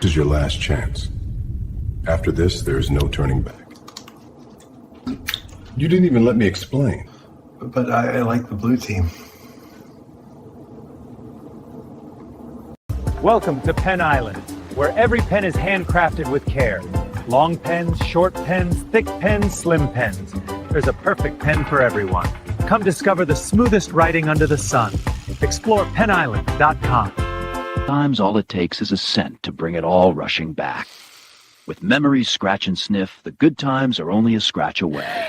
is your last chance. After this, there is no turning back. You didn't even let me explain. But I like the blue team. Welcome to Pen Island, where every pen is handcrafted with care. Long pens, short pens, thick pens, slim pens. There's a perfect pen for everyone. Come discover the smoothest writing under the sun. Explore penisland.com. Sometimes all it takes is a scent to bring it all rushing back. With Memories Scratch and Sniff, the good times are only a scratch away.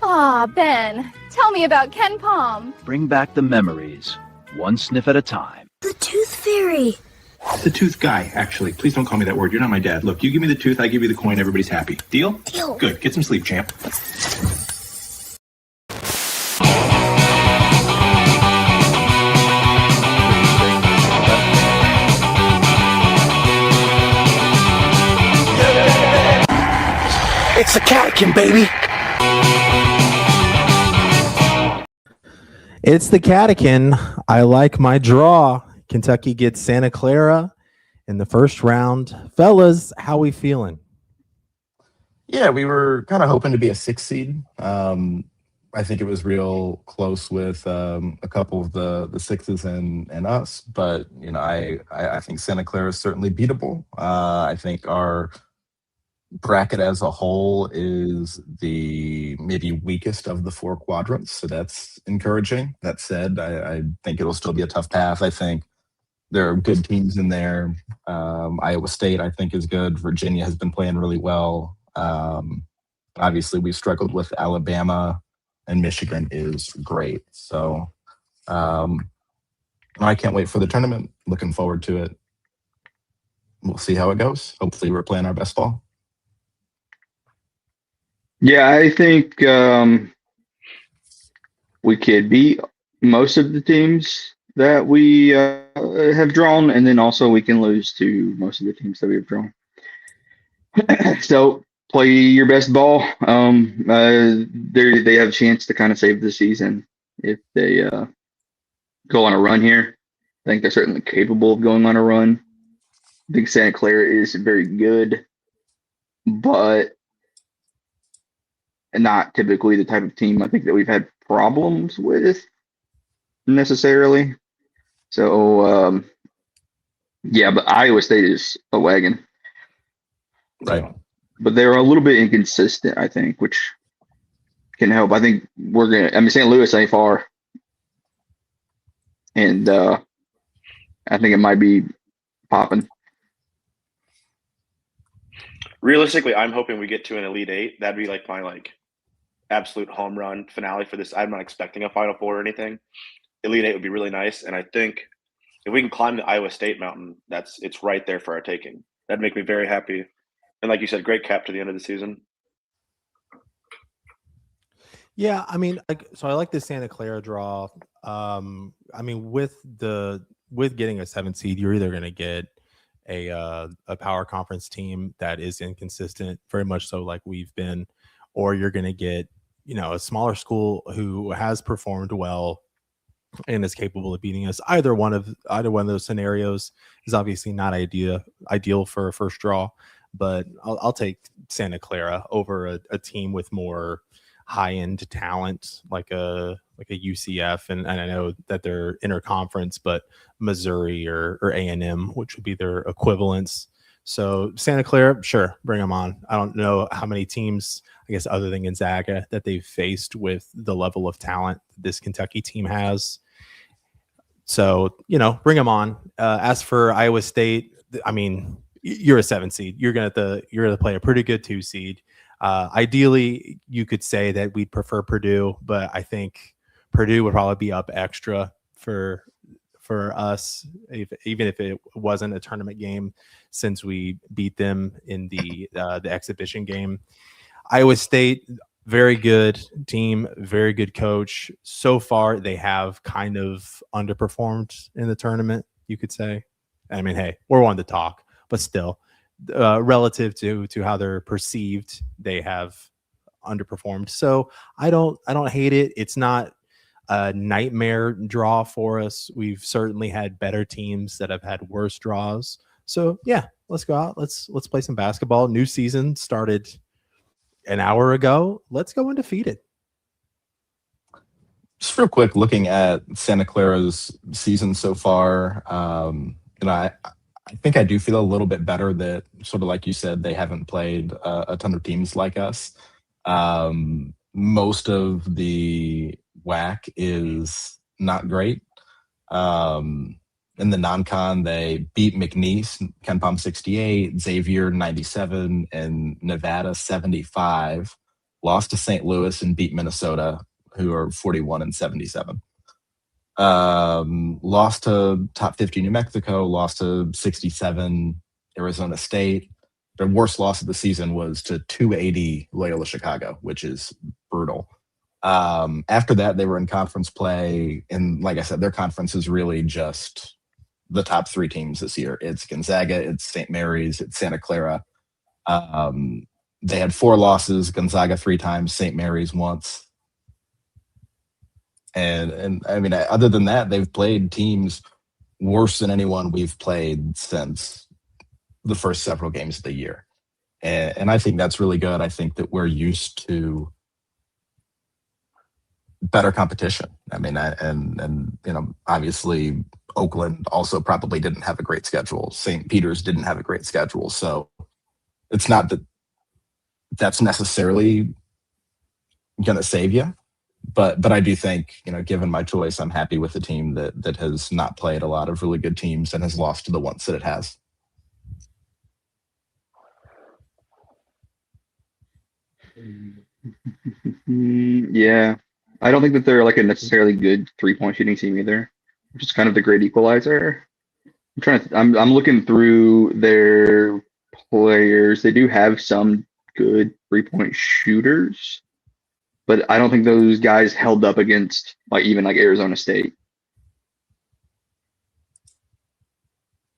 Ah, Ben, tell me about Ken Palm. Bring back the memories, one sniff at a time. The Tooth Fairy. The tooth guy, actually. Please don't call me that word. You're not my dad. Look, you give me the tooth, I give you the coin, everybody's happy. Deal? Deal. Good. Get some sleep, champ. It's the Catican, baby. It's the Catican. I like my draw. Kentucky gets Santa Clara in the first round. Fellas, how we feeling? Yeah, we were kind of hoping to be a 6 seed. I think it was real close with a couple of the sixes and us, but you know, I think Santa Clara is certainly beatable. I think our bracket as a whole is the maybe weakest of the 4 quadrants, so that's encouraging. That said, I think it'll still be a tough path. I think there are good teams in there. Iowa State, I think, is good. Virginia has been playing really well. Obviously, we've struggled with Alabama, and Michigan is great. So I can't wait for the tournament. Looking forward to it. We'll see how it goes. Hopefully, we're playing our best ball. Yeah, I think we could beat most of the teams that we have drawn, and then also we can lose to most of the teams that we have drawn. So play your best ball. They have a chance to kind of save the season if they go on a run here. I think they're certainly capable of going on a run. I think Santa Clara is very good, but not typically the type of team I think that we've had problems with necessarily. So, yeah, but Iowa State is a wagon. Right. But they're a little bit inconsistent, I think, which can help. I think St. Louis ain't far. And I think it might be popping. Realistically, I'm hoping we get to an Elite Eight. That'd be like my absolute home run finale for this. I'm not expecting a Final Four or anything. Elite Eight would be really nice, and I think if we can climb the Iowa State mountain, it's right there for our taking. That'd make me very happy. And like you said, great cap to the end of the season. Yeah, I mean, so I like the Santa Clara draw. I mean, with getting a 7 seed, you're either going to get a power conference team that is inconsistent, very much so like we've been, or you're going to get, you know, a smaller school who has performed well and is capable of beating us. Either one of those scenarios is obviously not ideal for a first draw, but I'll take Santa Clara over a team with more high-end talent like a UCF, and I know that they're interconference, but Missouri or A&M, which would be their equivalents. So Santa Clara, sure, bring them on. I don't know how many teams, I guess, other than Gonzaga, that they've faced with the level of talent this Kentucky team has. So, you know, bring them on. As for Iowa State, I mean, you're a 7 seed. You're gonna play a pretty good 2 seed. Ideally, you could say that we'd prefer Purdue, but I think Purdue would probably be up extra for us, even if it wasn't a tournament game, since we beat them in the exhibition game. Iowa State, very good team, very good coach. So far, they have kind of underperformed in the tournament, you could say. I mean, hey, we're one to talk, but still, relative to how they're perceived, they have underperformed. So I don't hate it. It's not a nightmare draw for us. We've certainly had better teams that have had worse draws, So yeah, let's go out. Let's play some basketball. New season started an hour ago. Let's go undefeated. Just real quick, looking at Santa Clara's season so far, I think I do feel a little bit better that, sort of like you said, they haven't played a ton of teams like us. Most of the WAC is not great. In the non-con, they beat McNeese, KenPom 68, Xavier 97, and Nevada 75. Lost to St. Louis and beat Minnesota, who are 41 and 77. Lost to top 50 New Mexico, lost to 67 Arizona State. Their worst loss of the season was to 280 Loyola Chicago, which is brutal. After that, they were in conference play, and like I said, their conference is really just the top three teams this year. It's Gonzaga, it's St. Mary's, it's Santa Clara. They had 4 losses, Gonzaga 3 times, St. Mary's once. And I mean, other than that, they've played teams worse than anyone we've played since the first several games of the year. And I think that's really good. I think that we're used to better competition. I mean, and obviously Oakland also probably didn't have a great schedule. St. Peter's didn't have a great schedule. So it's not that that's necessarily going to save you. But I do think, given my choice, I'm happy with the team that has not played a lot of really good teams and has lost to the ones that it has. Yeah. I don't think that they're like a necessarily good 3-point shooting team either, which is kind of the great equalizer. I'm looking through their players. They do have some good 3-point shooters, but I don't think those guys held up against even Arizona State.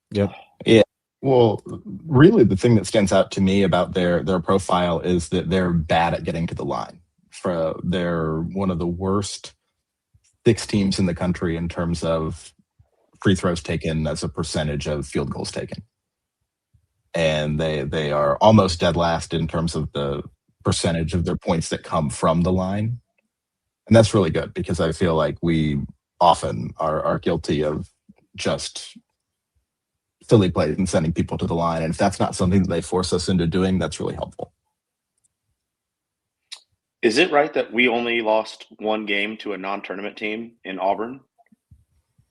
Yep. Yeah. Well, really, the thing that stands out to me about their profile is that they're bad at getting to the line. They're one of the worst 6 teams in the country in terms of free throws taken as a percentage of field goals taken. And they are almost dead last in terms of the percentage of their points that come from the line. And that's really good, because I feel like we often are guilty of just silly plays and sending people to the line. And if that's not something that they force us into doing, that's really helpful. Is it right that we only lost 1 game to a non-tournament team in Auburn?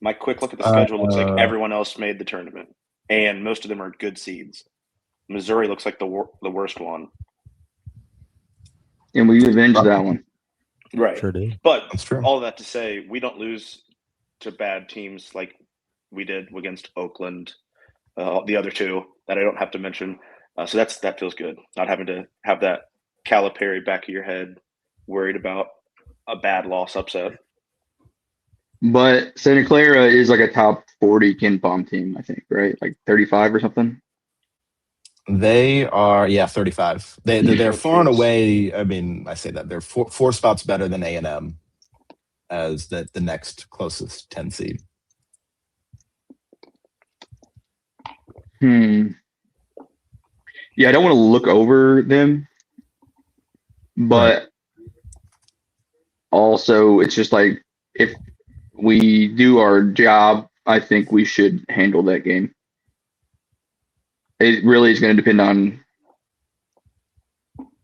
My quick look at the schedule looks like everyone else made the tournament, and most of them are good seeds. Missouri looks like the worst one. And we avenged that one. Right. Sure did. But That's true. all of that to say, we don't lose to bad teams like we did against Oakland, the other 2 that I don't have to mention. So that feels good, not having to have that Calipari back of your head worried about a bad loss upset. But Santa Clara is like a top 40 KenPom team, I think, right? Like 35 or something. They are, 35. They're far and away. I mean, I say that they're 4 spots better than A&M as the next closest 10 seed. Yeah, I don't want to look over them, but also it's just like, if we do our job, I think we should handle that game. It really is going to depend on.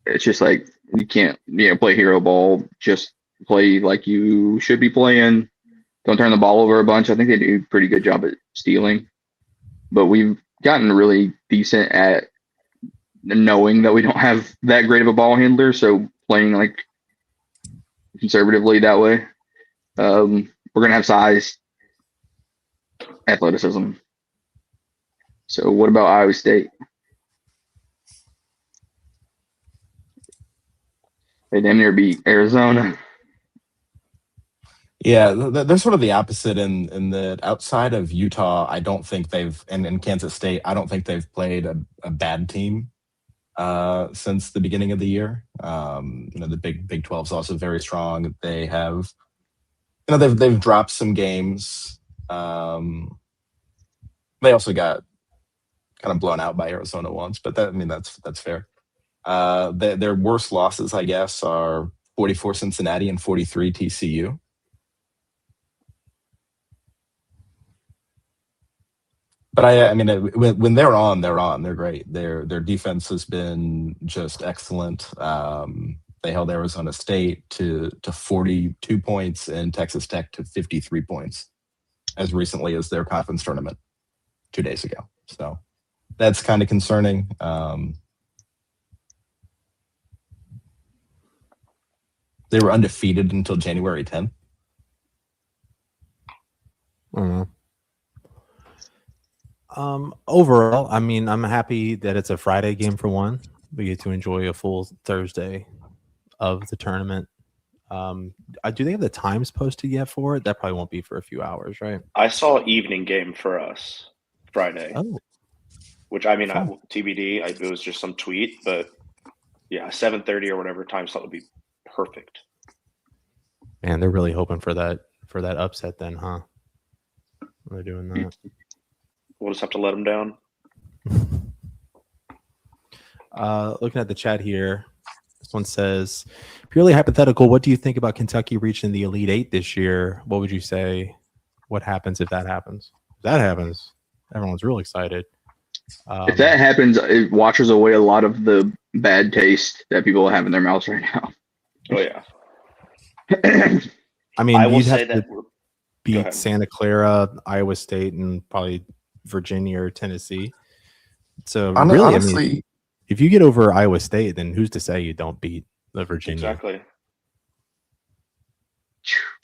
It's just like, you can't, play hero ball. Just play like you should be playing. Don't turn the ball over a bunch. I think they do a pretty good job at stealing, but we've gotten really decent at knowing that we don't have that great of a ball handler. So playing like conservatively that way. We're going to have size, athleticism. So what about Iowa State? They damn near beat Arizona. Yeah, they're sort of the opposite in that outside of Utah, I don't think they've, and in Kansas State, I don't think they've played a bad team since the beginning of the year. The Big 12 is also very strong. They have, they've dropped some games. They also got kind of blown out by Arizona once, but that's fair. Their worst losses, I guess, are 44 Cincinnati and 43 TCU. But I mean, when they're on, they're on. They're great. Their defense has been just excellent. They held Arizona State to 42 points and Texas Tech to 53 points as recently as their conference tournament 2 days ago. So that's kind of concerning. They were undefeated until January 10th. I don't know. Overall, I mean, I'm happy that it's a Friday game for one. We get to enjoy a full Thursday of the tournament. Do they have the times posted yet for it? That probably won't be for a few hours, right? I saw evening game for us Friday. Oh. Which, I mean, TBD, it was just some tweet, but yeah, 7:30 or whatever time slot would be perfect. Man, they're really hoping for that upset then, huh? They're doing that. We'll just have to let them down. Looking at the chat here, this one says, purely hypothetical, what do you think about Kentucky reaching the Elite Eight this year? What would you say? What happens if that happens? If that happens, everyone's real excited. If that happens, it washes away a lot of the bad taste that people have in their mouths right now. Oh, yeah. I mean, I will you'd say have that to beat Santa Clara, Iowa State, and probably Virginia or Tennessee. So really, honestly, I mean, if you get over Iowa State, then who's to say you don't beat the Virginia? Exactly.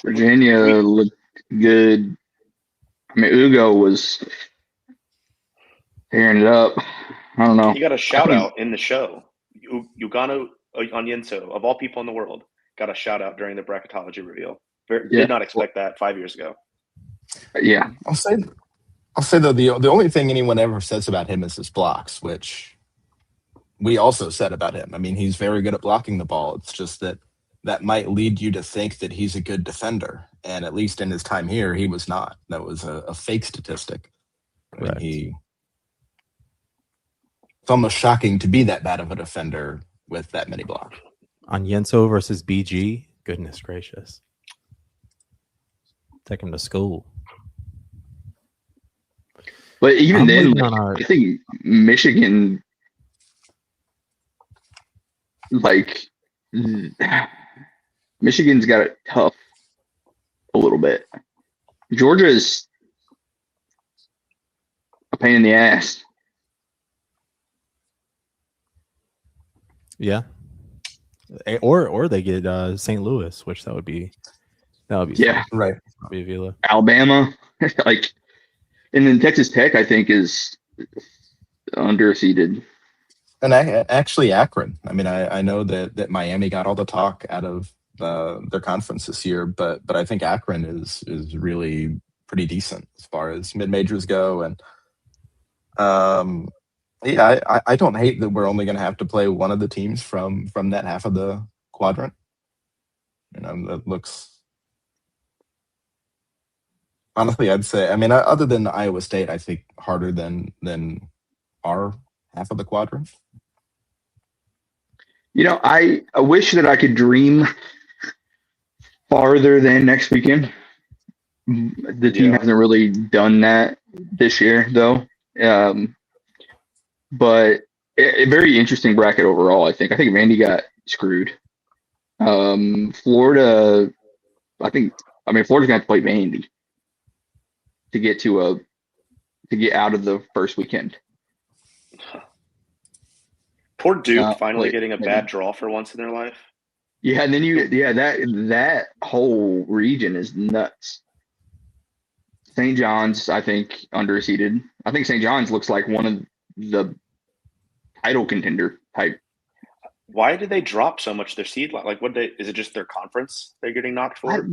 Virginia looked good. I mean, Ugo was tearing it up. I don't know. He got a shout out in the show. Ugano Onyenso, of all people in the world, got a shout out during the bracketology reveal. Did not expect that 5 years ago. Yeah. I'll say though, the only thing anyone ever says about him is his blocks, which we also said about him. I mean, he's very good at blocking the ball. It's just that might lead you to think that he's a good defender. And at least in his time here, he was not. That was a fake statistic. I mean, it's almost shocking to be that bad of a defender with that many blocks. On Yenso versus BG, goodness gracious. Take him to school. But even then, I think Michigan, Michigan's got it tough a little bit. Georgia's a pain in the ass. Yeah. Or they get St. Louis, which that would be yeah, fun. Right. Be Avila. Alabama, and then Texas Tech, I think, is underseeded. And actually Akron. I mean, I know that Miami got all the talk out of their conference this year, but I think Akron is really pretty decent as far as mid majors go. And yeah, I don't hate that we're only going to have to play one of the teams from that half of the quadrant. You know, that looks. Honestly, I'd say, I mean, other than Iowa State, I think harder than our half of the quadrant. You know, I wish that I could dream farther than next weekend. The team hasn't really done that this year, though. But a very interesting bracket overall, I think. I think Vandy got screwed. Florida, Florida's going to have to play Vandy to get out of the first weekend. Poor Duke finally getting a bad draw for once in their life. Yeah, and then that whole region is nuts. St. John's, I think, underseeded. I think St. John's looks like one of the title contender type. Why did they drop so much their seed? Like, is it just their conference they're getting knocked for?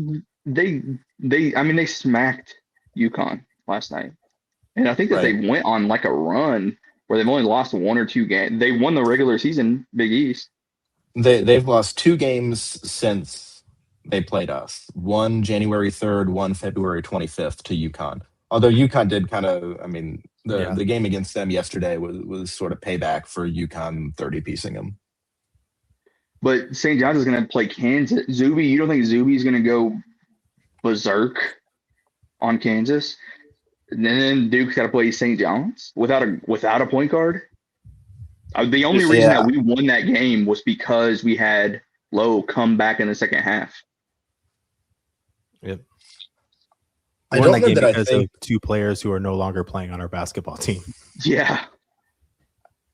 They smacked UConn last night, and I think that they went on like a run where they've only lost one or two games. They won the regular season Big East. They've lost 2 games since they played us. One January 3rd, one February 25th to UConn. Although UConn did kind of, The game against them yesterday was sort of payback for UConn 30-piecing them. But St. John's is going to play Kansas. Zuby, you don't think Zuby's going to go berserk on Kansas? And then Duke's got to play St. John's without a point guard? The only reason that we won that game was because we had Lowe come back in the second half. Yep. I won don't that know game that I because think of two players who are no longer playing on our basketball team. Yeah.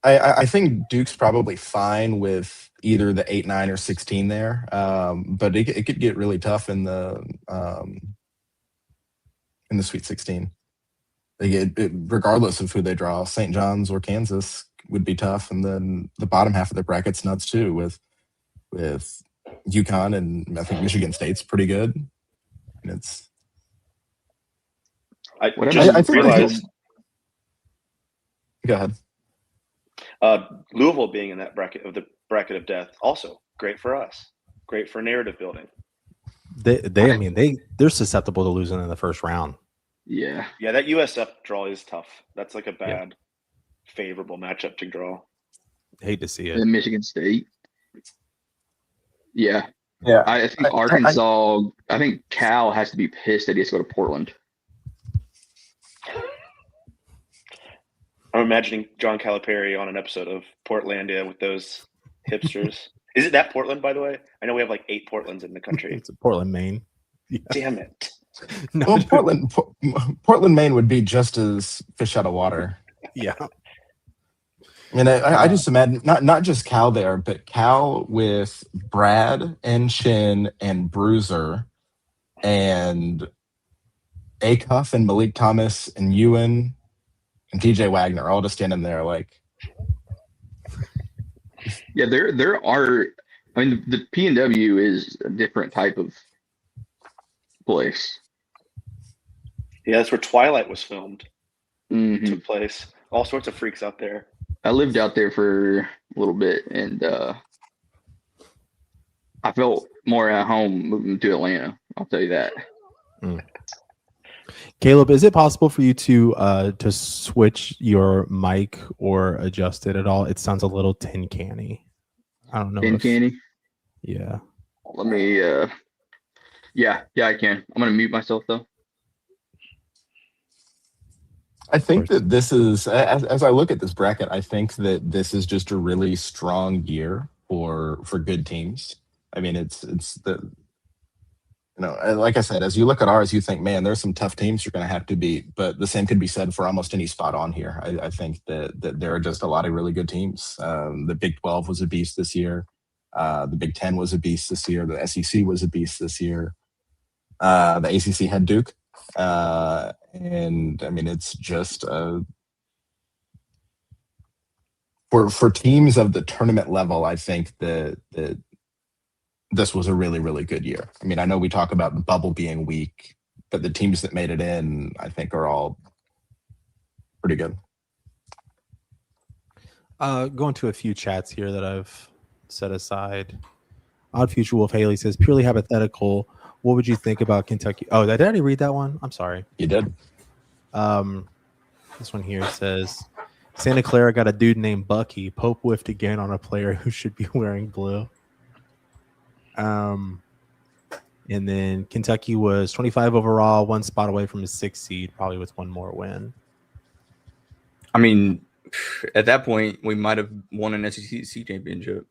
I think Duke's probably fine with either the 8, 9, or 16 there, but it could get really tough in the Sweet 16. Regardless of who they draw, St. John's or Kansas would be tough, and then the bottom half of the bracket's nuts too with UConn, and I think Michigan State's pretty good. And it's I think realized. Go ahead. Louisville being in that bracket of death, also great for us. Great for narrative building. They're susceptible to losing in the first round. Yeah. Yeah, that USF draw is tough. That's like a bad, favorable matchup to draw. Hate to see it. And Michigan State. Yeah. Yeah. I think Arkansas, I think Cal has to be pissed that he has to go to Portland. I'm imagining John Calipari on an episode of Portlandia with those hipsters. Is it that Portland, by the way? I know we have like 8 Portlands in the country. It's Portland, Maine. Yeah. Damn it. No, well, Portland, Maine would be just as fish out of water. Yeah. And I just imagine not just Cal there, but Cal with Brad and Shin and Bruiser and Acuff and Malik Thomas and Ewan and TJ Wagner all just standing there like. Yeah, there are. I mean, the P&W is a different type of place. Yeah, that's where Twilight was filmed. Mm-hmm. Took place. All sorts of freaks out there. I lived out there for a little bit, and I felt more at home moving to Atlanta. I'll tell you that. Mm. Caleb, is it possible for you to switch your mic or adjust it at all? It sounds a little tin canny. I don't know. Tin canny? Yeah. Let me. Yeah, I can. I'm gonna mute myself though. I think that this is, as I look at this bracket, I think that this is just a really strong year for good teams. I mean, it's the, like I said, as you look at ours, you think, man, there's some tough teams you're going to have to beat. But the same could be said for almost any spot on here. I think that there are just a lot of really good teams. The Big 12 was a beast this year. The Big 10 was a beast this year. The SEC was a beast this year. The ACC had Duke. And I mean, it's just for teams of the tournament level, I think that this was a really, really good year. I mean, I know we talk about the bubble being weak, but the teams that made it in, I think, are all pretty good. Going to a few chats here that I've set aside. Odd Future Wolf Haley says, purely hypothetical, what would you think about Kentucky? Oh, did I already read that one? I'm sorry. You did. This one here says, Santa Clara got a dude named Bucky. Pope whiffed again on a player who should be wearing blue. And then Kentucky was 25 overall, 1 spot away from a 6th seed, probably with 1 more win. I mean, at that point, we might have won an SEC championship.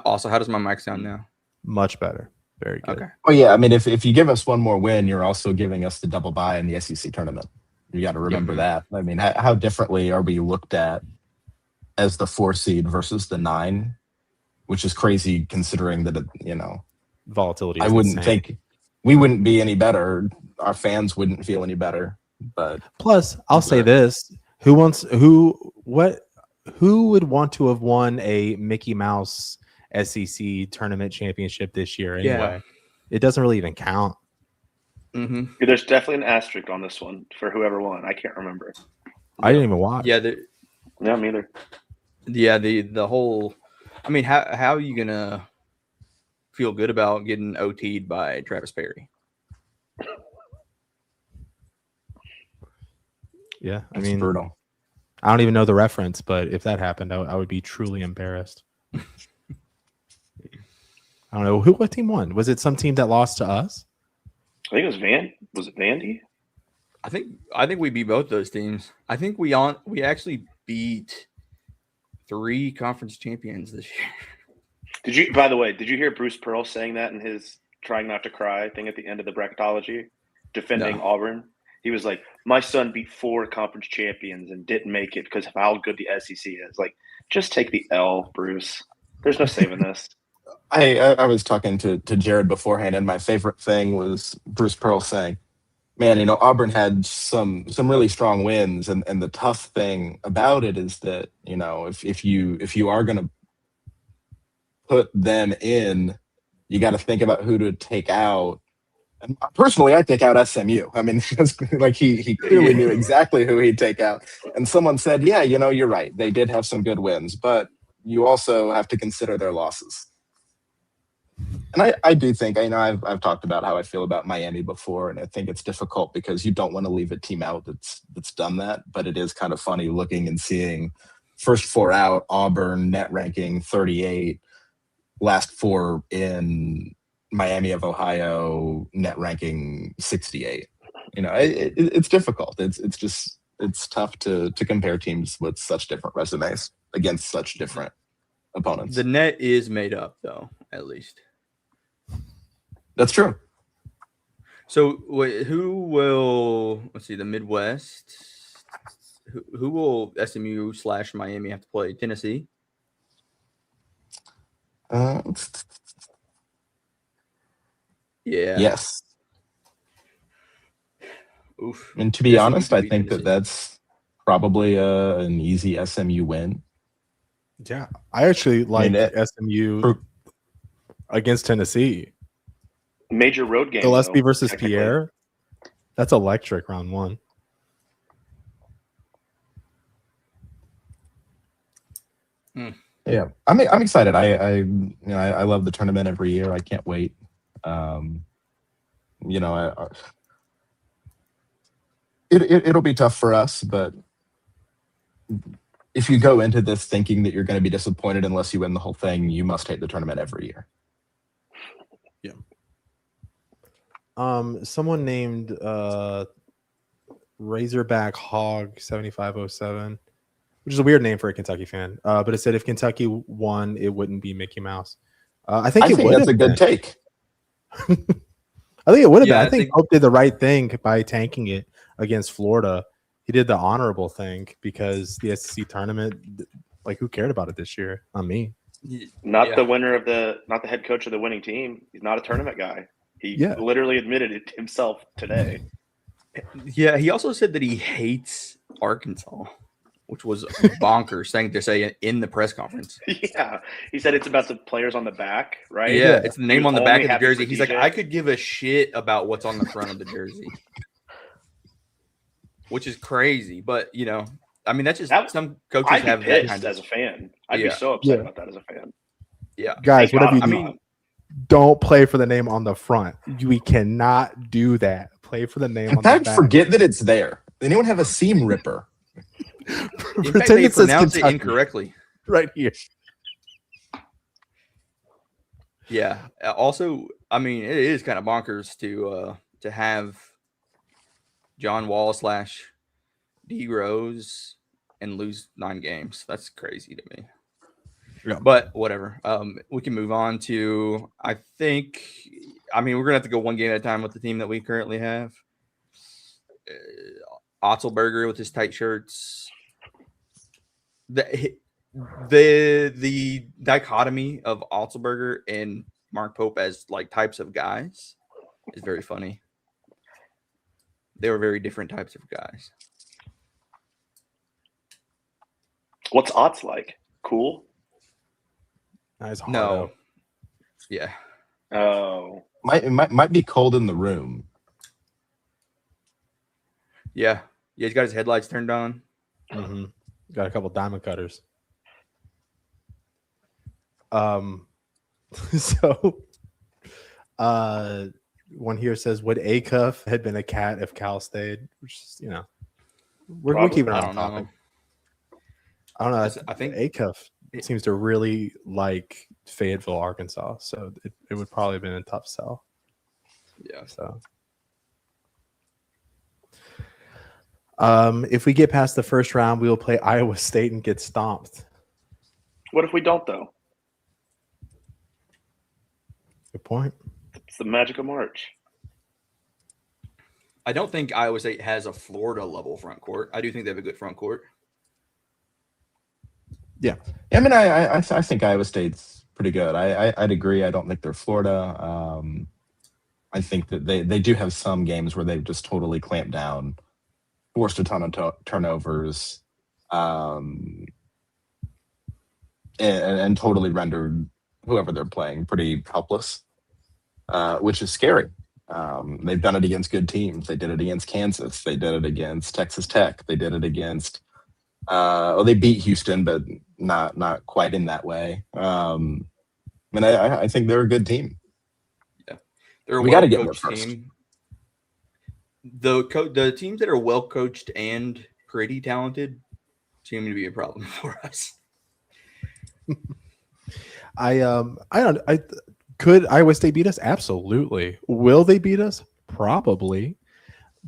Also, how does my mic sound now? Much better. Very good. Okay. Oh yeah, I mean, if you give us 1 more win, you're also giving us the double bye in the SEC tournament. You got to remember that. I mean, how differently are we looked at as the 4 seed versus the 9, which is crazy considering that volatility. I wouldn't think we wouldn't be any better. Our fans wouldn't feel any better. But plus, I'll say this: who would want to have won a Mickey Mouse SEC tournament championship this year anyway? Yeah. It doesn't really even count. Mm-hmm. There's definitely an asterisk on this one for whoever won. I can't remember. I didn't even watch. Yeah, no, me either. Yeah, the whole. I mean, how are you gonna feel good about getting OT'd by Travis Perry? Yeah, I It's mean, brutal. I don't even know the reference, but if that happened, I would be truly embarrassed. I don't know what team won. Was it some team that lost to us? I think it was Was it Vandy? I think we beat both those teams. I think we actually beat 3 conference champions this year. By the way, did you hear Bruce Pearl saying that in his trying not to cry thing at the end of the bracketology, defending Auburn? He was like, my son beat 4 conference champions and didn't make it because of how good the SEC is. Like, just take the L, Bruce. There's no saving this. I was talking to Jared beforehand, and my favorite thing was Bruce Pearl saying, man, Auburn had some really strong wins, and the tough thing about it is that, if you are going to put them in, you got to think about who to take out. And personally, I take out SMU. I mean, like he clearly knew exactly who he'd take out. And someone said, yeah, you're right. They did have some good wins, but you also have to consider their losses. And I do think, I've talked about how I feel about Miami before, and I think it's difficult because you don't want to leave a team out that's done that. But it is kind of funny looking and seeing first 4 out, Auburn net ranking 38, last 4 in Miami of Ohio net ranking 68. It's difficult. It's tough to compare teams with such different resumes against such different opponents. The net is made up, though, at least. That's true. So who will, let's see, the Midwest, who will SMU/Miami have to play? Tennessee? Yeah. Yes. Oof. And to be honest, I think that's probably an easy SMU win. Yeah, I actually like SMU against Tennessee. Major road game. Gillespie versus Pierre. That's electric. Round 1. Yeah, I'm excited. I love the tournament every year. I can't wait. It'll be tough for us, but if you go into this thinking that you're going to be disappointed unless you win the whole thing, you must hate the tournament every year. Yeah. Someone named Razorback Hog 7507, which is a weird name for a Kentucky fan. But it said if Kentucky won, it wouldn't be Mickey Mouse. I think that's a good take. I think it would have been. I think Hope did the right thing by tanking it against Florida. He did the honorable thing because the SEC tournament, like, who cared about it this year? Not me. Not the head coach of the winning team. He's not a tournament guy. He literally admitted it himself today. Yeah, he also said that he hates Arkansas, which was bonkers thing to say in the press conference. Yeah, he said it's about the players on the back, right? Yeah, it's the name on the back of the jersey. He's like, I could give a shit about what's on the front of the jersey, which is crazy. But I mean, that's just some coaches I'd be have pissed that kind of, as a fan. I'd be so upset about that as a fan. Yeah, guys, whatever you do, don't play for the name on the front. We cannot do that. Play for the name on the back. Forget that it's there. Anyone have a seam ripper? In fact, they pronounce it incorrectly right here. Yeah. Also, I mean, it is kind of bonkers to have John Wall / D Rose and lose 9 games. That's crazy to me. Yeah. But whatever. We can move on to, we're going to have to go one game at a time with the team that we currently have. Otzelberger with his tight shirts. The dichotomy of Otzelberger and Mark Pope as like types of guys is very funny. They were very different types of guys. What's Otz like? Cool? Nice. No. Yeah. Oh. Might be cold in the room. Yeah. Yeah, he's got his headlights turned on. Mm-hmm. Got a couple diamond cutters. One here says, would Acuff had been a cat if Cal stayed? Which is, we're keeping it on topic. I don't know. I think Acuff seems to really like Fayetteville, Arkansas, so it would probably have been a tough sell. Yeah. So, if we get past the first round, we will play Iowa State and get stomped. What if we don't, though? Good point. It's the magic of March. I don't think Iowa State has a Florida level front court. I do think they have a good front court. Yeah. I mean, I think Iowa State's pretty good. I'd agree. I don't think they're Florida. I think that they do have some games where they've just totally clamped down, forced a ton of turnovers, and totally rendered whoever they're playing pretty helpless, which is scary. They've done it against good teams. They did it against Kansas. They did it against Texas Tech. They did it against they beat Houston, but not quite in that way. I think they're a good team. Yeah, they're a we got to get well-coached there first. team. The teams that are well coached and pretty talented seem to be a problem for us. Could Iowa State beat us? Absolutely. Will they beat us? Probably.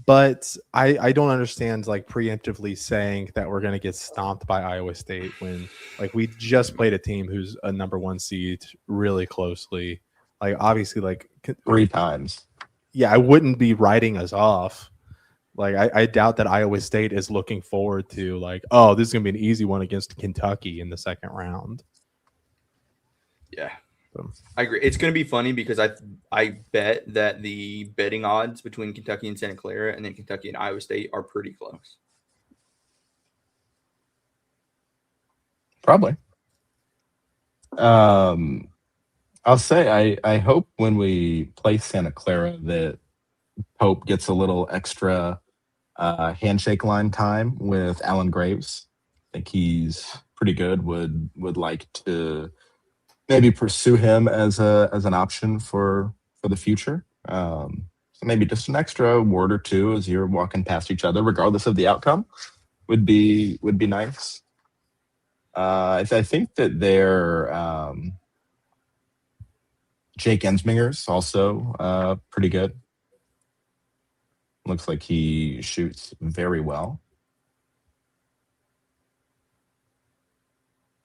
But I don't understand like preemptively saying that we're going to get stomped by Iowa State when like we just played a team who's a number 1 seed really closely. Like obviously like 3 times. Yeah, I wouldn't be writing us off. Like I doubt that Iowa State is looking forward to like, oh, this is going to be an easy one against Kentucky in the second round. Yeah. I agree. It's going to be funny because I bet that the betting odds between Kentucky and Santa Clara and then Kentucky and Iowa State are pretty close. Probably. I'll say I hope when we play Santa Clara that Pope gets a little extra handshake line time with Alan Graves. I think he's pretty good. Would like to maybe pursue him as an option for the future. So maybe just an extra word or two as you're walking past each other, regardless of the outcome, would be nice. I think that their Jake Ensminger's also pretty good. Looks like he shoots very well.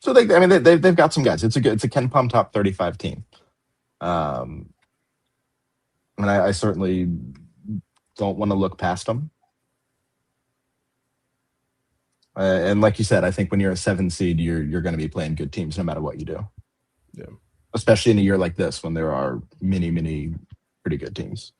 So they've got some guys. It's a Ken Pom top 35 team. I certainly don't want to look past them. And like you said, I think when you're a 7 seed, you're going to be playing good teams no matter what you do. Yeah. Especially in a year like this when there are many pretty good teams.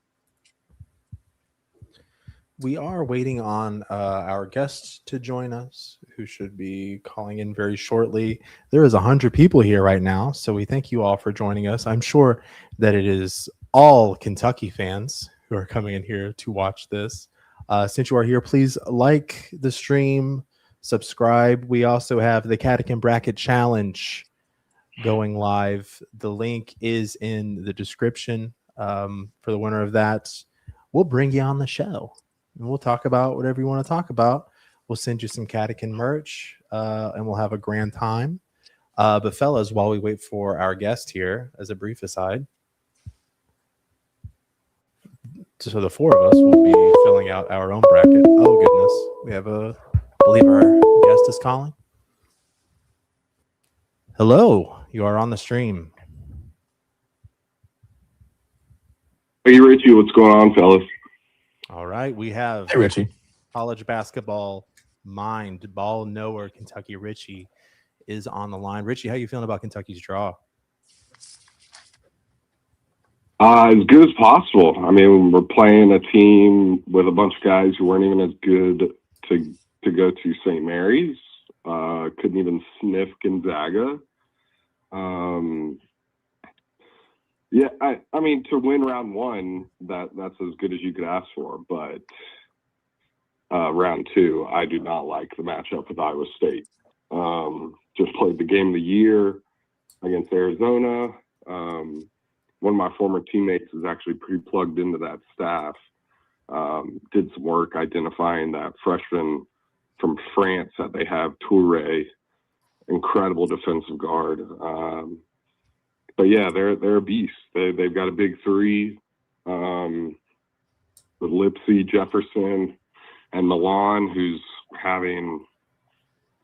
We are waiting on our guests to join us, who should be calling in very shortly. There is 100 people here right now, so we thank you all for joining us. I'm sure that it is all Kentucky fans who are coming in here to watch this. Since you are here, please like the stream, subscribe. We also have the Catican Bracket Challenge going live. The link is in the description for the winner of that. We'll bring you on the show. And we'll talk about whatever you want to talk about. We'll send you some Catican merch, and we'll have a grand time. But fellas, while we wait for our guest here, as a brief aside, so the 4 of us will be filling out our own bracket. Oh, goodness. We have I believe our guest is calling. Hello, you are on the stream. Hey, Richie, what's going on, fellas? All right, we have Hey, Richie. college basketball mind, ball knower Kentucky Richie is on the line. Richie, how you feeling about Kentucky's draw? As good as possible. I mean, we're playing a team with a bunch of guys who weren't even as good to go to St. Mary's. Couldn't even sniff Gonzaga. Yeah, I mean, to win round 1, that's as good as you could ask for. But round 2, I do not like the matchup with Iowa State. Just played the game of the year against Arizona. One of my former teammates is actually pretty plugged into that staff. Did some work identifying that freshman from France that they have, Touré, incredible defensive guard. But yeah, they're a beast. They've got a big three with Lipsy, Jefferson, and Milan, who's having,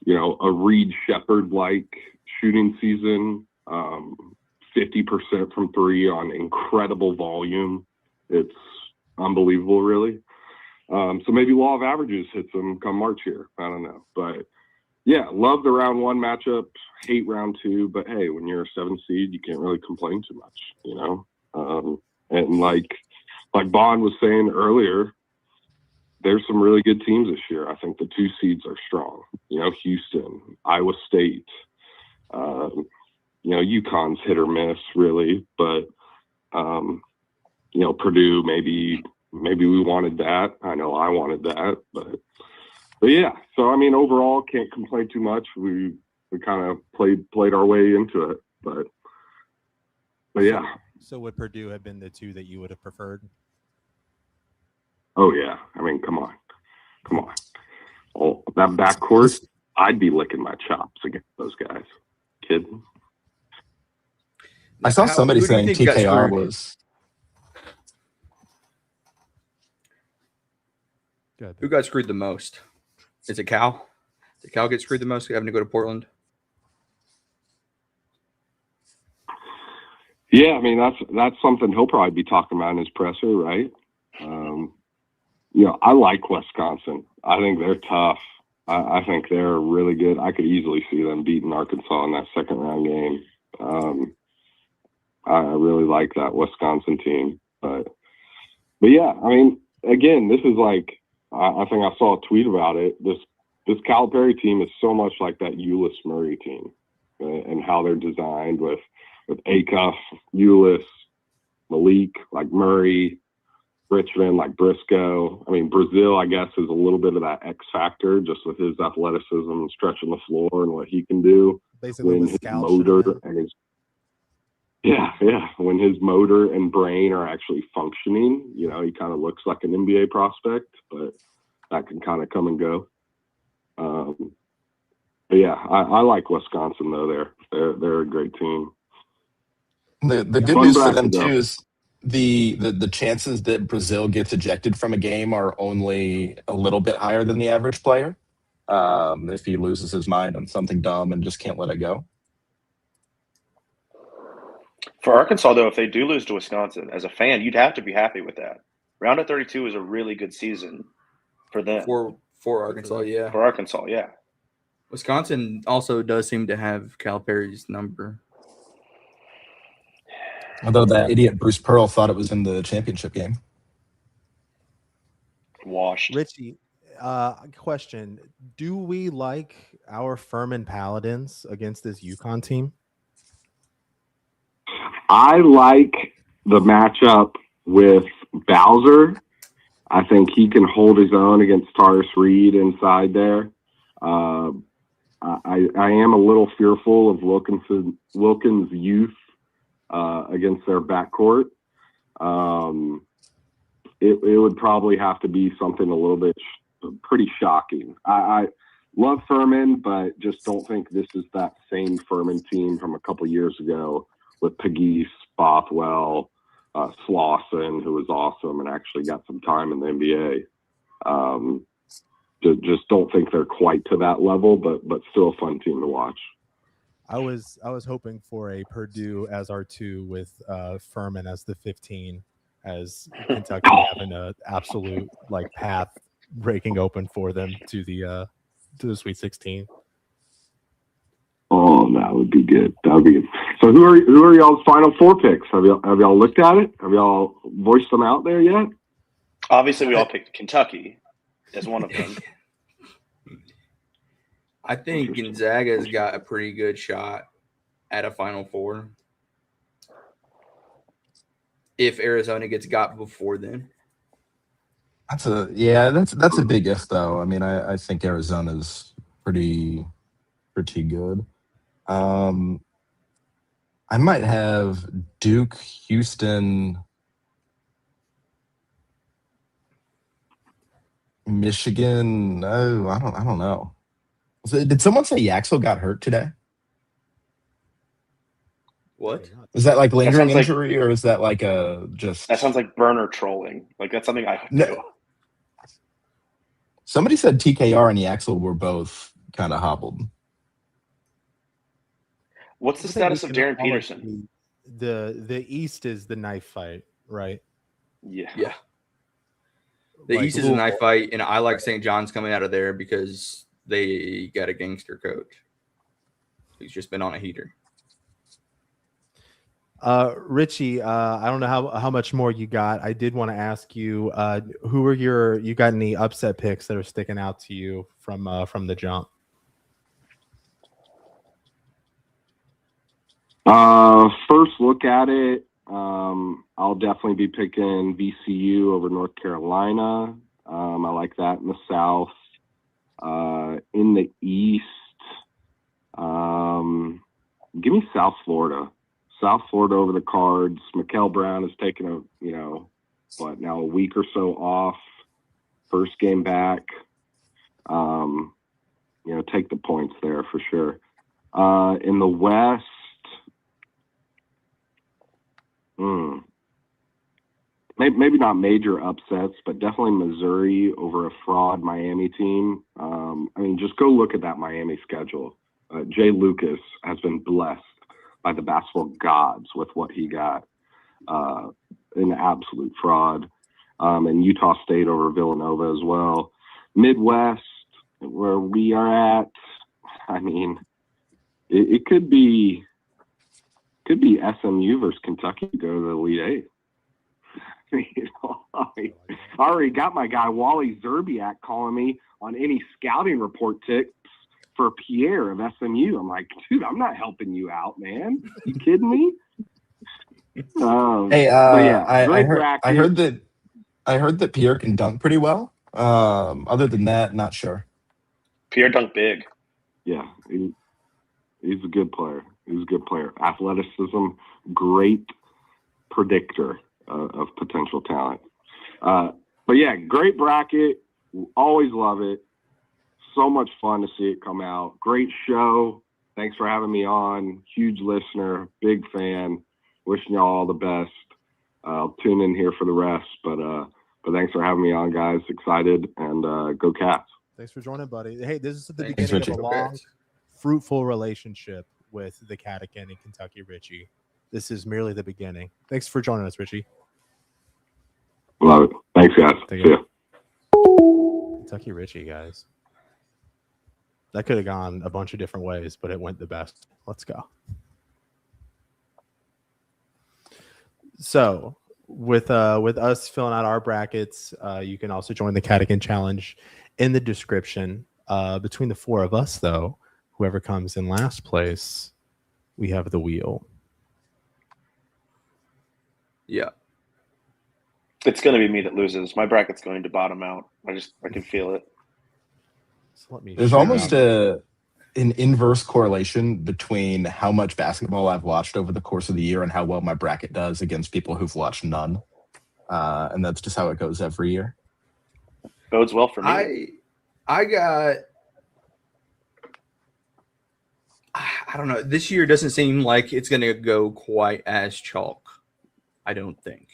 a Reed Shepherd-like shooting season. 50% from three on incredible volume. It's unbelievable, really. So maybe law of averages hits them come March here. I don't know. But yeah, love the round one matchup, hate round two. But hey, when you're a 7 seed, you can't really complain too much, And like Bond was saying earlier, there's some really good teams this year. I think the 2 seeds are strong. Houston, Iowa State, UConn's hit or miss, really. But, Purdue, maybe we wanted that. I know I wanted that. But yeah. So, overall, can't complain too much. We kind of played our way into it. But yeah. So would Purdue have been the 2 that you would have preferred? Oh, yeah. Come on. Oh, that backcourt, I'd be licking my chops against those guys. Kidding. I saw somebody who do you saying think got TKR screwed? was. Good. Who got screwed the most? Is it Cal? Did Cal get screwed the most having to go to Portland? Yeah, that's something he'll probably be talking about in his presser, right? I like Wisconsin. I think they're tough. I think they're really good. I could easily see them beating Arkansas in that second round game. I really like that Wisconsin team. But yeah, again, this is like, I think I saw a tweet about it. This Calipari team is so much like that Ulyss Murray team and how they're designed with Acuff, Ulyss, Malik, like Murray, Richmond, like Briscoe. Brazil, I guess, is a little bit of that X factor just with his athleticism and stretching the floor and what he can do. Basically, when his motor and his when his motor and brain are actually functioning, he kind of looks like an NBA prospect, but that can kind of come and go. But yeah, I like Wisconsin though. They're a great team. The good news for them too is the chances that Brazil gets ejected from a game are only a little bit higher than the average player. If he loses his mind on something dumb and just can't let it go. For Arkansas, though, if they do lose to Wisconsin, as a fan, you'd have to be happy with that. Round of 32 is a really good season for them. For Arkansas, yeah. For Arkansas, yeah. Wisconsin also does seem to have Calipari's number. Although that idiot Bruce Pearl thought it was in the championship game. Washed. Richie, question. Do we like our Furman Paladins against this UConn team? I like the matchup with Bowser. I think he can hold his own against Taurus Reed inside there. I am a little fearful of Wilkins' youth against their backcourt. It would probably have to be something a little bit pretty shocking. I love Furman, but just don't think this is that same Furman team from a couple years ago with Pegues, Bothwell, Slauson, who was awesome and actually got some time in the NBA. Just don't think they're quite to that level, but still a fun team to watch. I was hoping for a Purdue as R2 with Furman as the 15, as Kentucky having an absolute path breaking open for them to the Sweet 16. Oh, that would be good. That would be good. So who are y'all's Final Four picks? Have y'all looked at it? Have y'all voiced them out there yet? Obviously, we all picked Kentucky as one of them. I think Gonzaga's got a pretty good shot at a Final Four if Arizona gets got before then. That's a big if though. I think Arizona's pretty good. I might have Duke, Houston, Michigan. Oh, I don't know. So did someone say Yaxel got hurt today? What? Is that like lingering sounds like- injury, or is that like a just? That sounds like burner trolling. Like that's something I would No. do. Somebody said TKR and Yaxel were both kind of hobbled. What's the I think status we of can Darren all Peterson? agree The East is the knife fight, right? Yeah. Yeah. The Like East is a Louisville. knife fight, and I like St. John's coming out of there because they got a gangster coach who's just been on a heater. Richie, I don't know how much more you got. I did want to ask you, who are you got any upset picks that are sticking out to you from the jump? First look at it, I'll definitely be picking VCU over North Carolina. I like that in the South. In the East, give me South Florida. South Florida over the Cards. Mikael Brown has taken a week or so off. First game back. Take the points there for sure. In the West, maybe not major upsets, but definitely Missouri over a fraud Miami team. Just go look at that Miami schedule. Jay Lucas has been blessed by the basketball gods with what he got. An absolute fraud. And Utah State over Villanova as well. Midwest, where we are at, it could be SMU versus Kentucky to go to the Elite Eight. I already got my guy Wally Zerbiak calling me on any scouting report tips for Pierre of SMU. I'm like, dude, I'm not helping you out, man. You kidding me? Hey, I heard that Pierre can dunk pretty well. Other than that, not sure. Pierre dunked big. Yeah, he's a good player. He's a good player. Athleticism, great predictor of potential talent. But yeah, great bracket. Always love it. So much fun to see it come out. Great show. Thanks for having me on. Huge listener, big fan. Wishing y'all all the best. I'll tune in here for the rest, but thanks for having me on, guys. Excited, and go Cats. Thanks for joining, buddy. Hey, this is the Thanks, beginning Richie. of a long, fruitful relationship with the Catican and Kentucky Richie. This is merely the beginning. Thanks for joining us, Richie. Love it. Thanks, guys. See ya. Kentucky Richie, guys. That could have gone a bunch of different ways, but it went the best. Let's go. So with us filling out our brackets, you can also join the Catican Challenge in the description. Between the four of us, though, whoever comes in last place, we have the wheel. Yeah. It's going to be me that loses. My bracket's going to bottom out. I can feel it. So There's almost an inverse correlation between how much basketball I've watched over the course of the year and how well my bracket does against people who've watched none. And that's just how it goes every year. Bodes well for me. I don't know. This year doesn't seem like it's going to go quite as chalk. I don't think.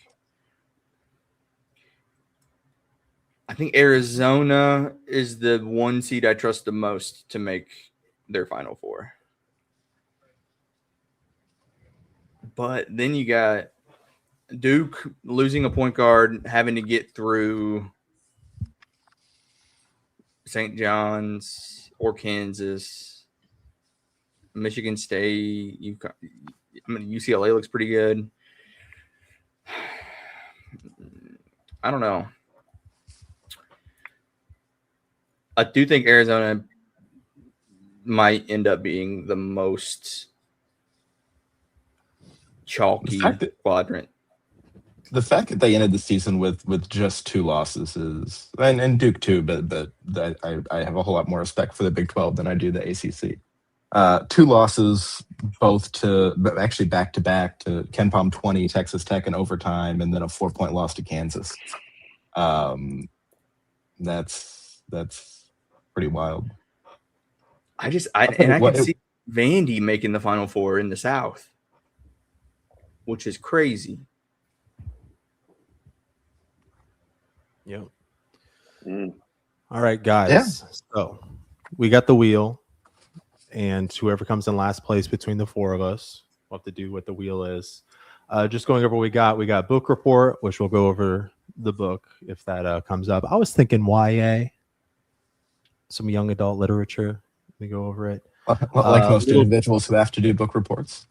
I think Arizona is the one seed I trust the most to make their Final Four. But then you got Duke losing a point guard, having to get through St. John's or Kansas, Michigan State. UCLA looks pretty good. I don't know. I do think Arizona might end up being the most chalky quadrant. The fact that they ended the season with just 2 losses is, and Duke too, but I have a whole lot more respect for the Big 12 than I do the ACC. 2 losses, actually back to back to KenPom 20, Texas Tech in overtime, and then a 4-point loss to Kansas. That's pretty wild. I can see Vandy making the Final Four in the South, which is crazy. Yep. Mm. All right, guys. So we got the wheel, and whoever comes in last place between the four of us, we'll have to do what the wheel is. Just going over what we got book report, which we'll go over the book if that comes up. I was thinking YA, some young adult literature. Let me go over it. Like most individuals who have to do book reports.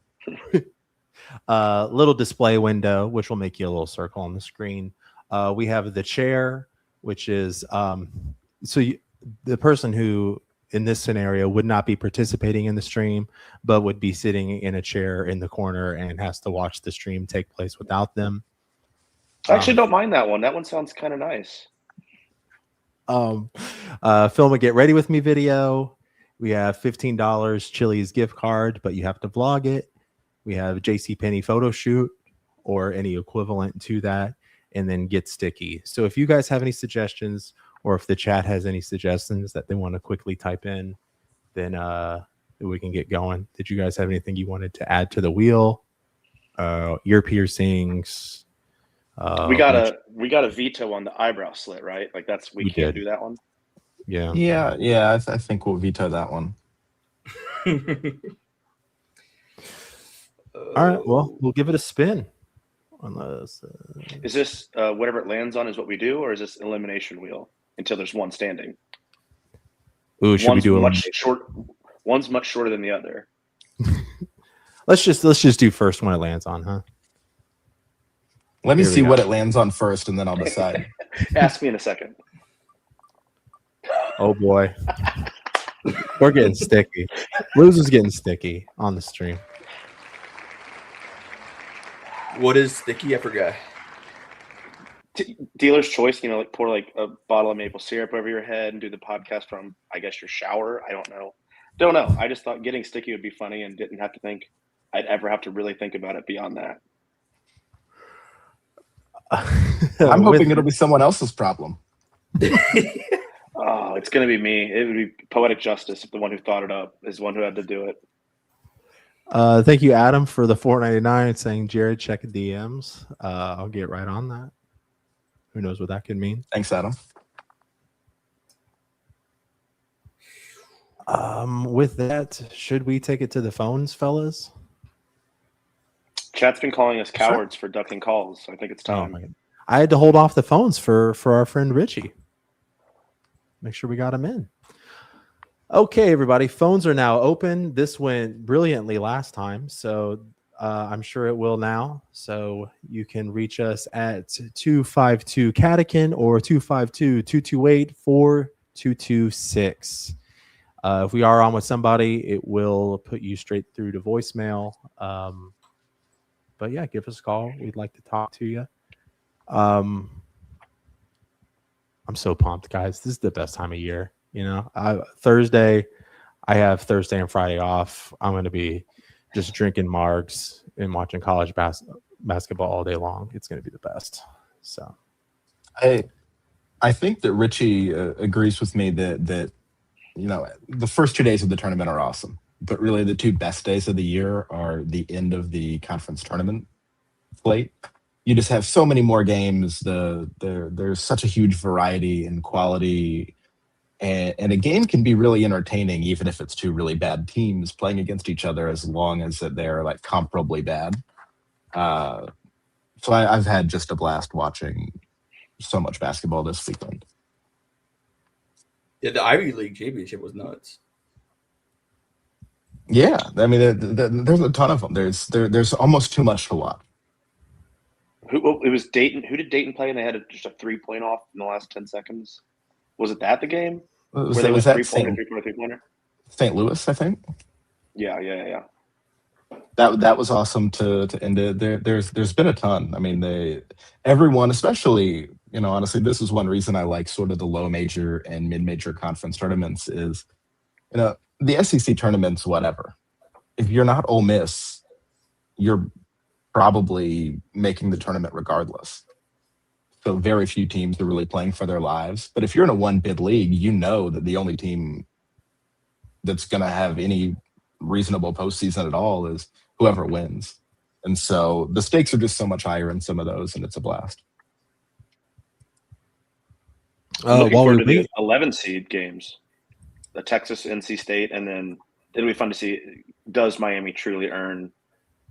Little display window, which will make you a little circle on the screen. We have the chair, which is the person who in this scenario would not be participating in the stream, but would be sitting in a chair in the corner and has to watch the stream take place without them. I actually don't mind that one. That one sounds kind of nice. Film a Get Ready With Me video. We have $15 Chili's gift card, but you have to vlog it. We have JCPenney photo shoot or any equivalent to that, and then Get Sticky. So if you guys have any suggestions, or if the chat has any suggestions that they want to quickly type in, then we can get going. Did you guys have anything you wanted to add to the wheel? Ear piercings. We got a veto on the eyebrow slit, right? Like we can't do that one. Yeah. I think we'll veto that one. All right. Well, we'll give it a spin. Unless is this whatever it lands on is what we do, or is this elimination wheel until there's one standing? Ooh, should we do one's much shorter than the other. Let's just do first one it lands on, huh? Let me see what it lands on first, and then I'll decide. Ask me in a second. Oh boy, we're getting sticky. Loser's getting sticky on the stream. What is sticky? I forgot. Dealer's choice, like pour like a bottle of maple syrup over your head and do the podcast from, I guess, your shower. I don't know. I just thought getting sticky would be funny and didn't have to think I'd ever have to really think about it beyond that. I'm hoping it'll be someone else's problem. Oh, it's going to be me. It would be poetic justice if the one who thought it up is the one who had to do it. Thank you, Adam, for the $4.99 saying, Jared, check DMs. I'll get right on that. Who knows what that could mean? Thanks, Adam. With that, should we take it to the phones, fellas? Chat's been calling us cowards for ducking calls. So I think it's time. I had to hold off the phones for our friend Richie. Make sure we got him in. Okay, everybody, phones are now open. This went brilliantly last time, so I'm sure it will now. So you can reach us at 252 Catican or 252-228-4226. If we are on with somebody, it will put you straight through to voicemail. But yeah, give us a call. We'd like to talk to you. I'm so pumped, guys. This is the best time of year. Thursday, I have Thursday and Friday off. I'm going to be just drinking margs and watching college basketball all day long. It's going to be the best. So, I think that Richie agrees with me that the first 2 days of the tournament are awesome, but really the two best days of the year are the end of the conference tournament slate. You just have so many more games. There's such a huge variety and quality. And a game can be really entertaining, even if it's two really bad teams playing against each other, as long as they're like comparably bad. So I've had just a blast watching so much basketball this weekend. Yeah, the Ivy League championship was nuts. Yeah, I mean, there's a ton of them. There's almost too much to watch. It was Dayton. Who did Dayton play? And they had just a 3-point off in the last 10 seconds. Was it the game? Was that St. Louis, I think? Yeah. That was awesome to end it. There's been a ton. I mean, everyone, especially, honestly, this is one reason I like sort of the low major and mid major conference tournaments is, the SEC tournaments, whatever. If you're not Ole Miss, you're probably making the tournament regardless. So very few teams are really playing for their lives. But if you're in a one-bid league, you know that the only team that's going to have any reasonable postseason at all is whoever wins. And so the stakes are just so much higher in some of those, and it's a blast. I'm looking while forward we to the wait, 11 seed games, the Texas, NC State, and then it'll be fun to see, does Miami truly earn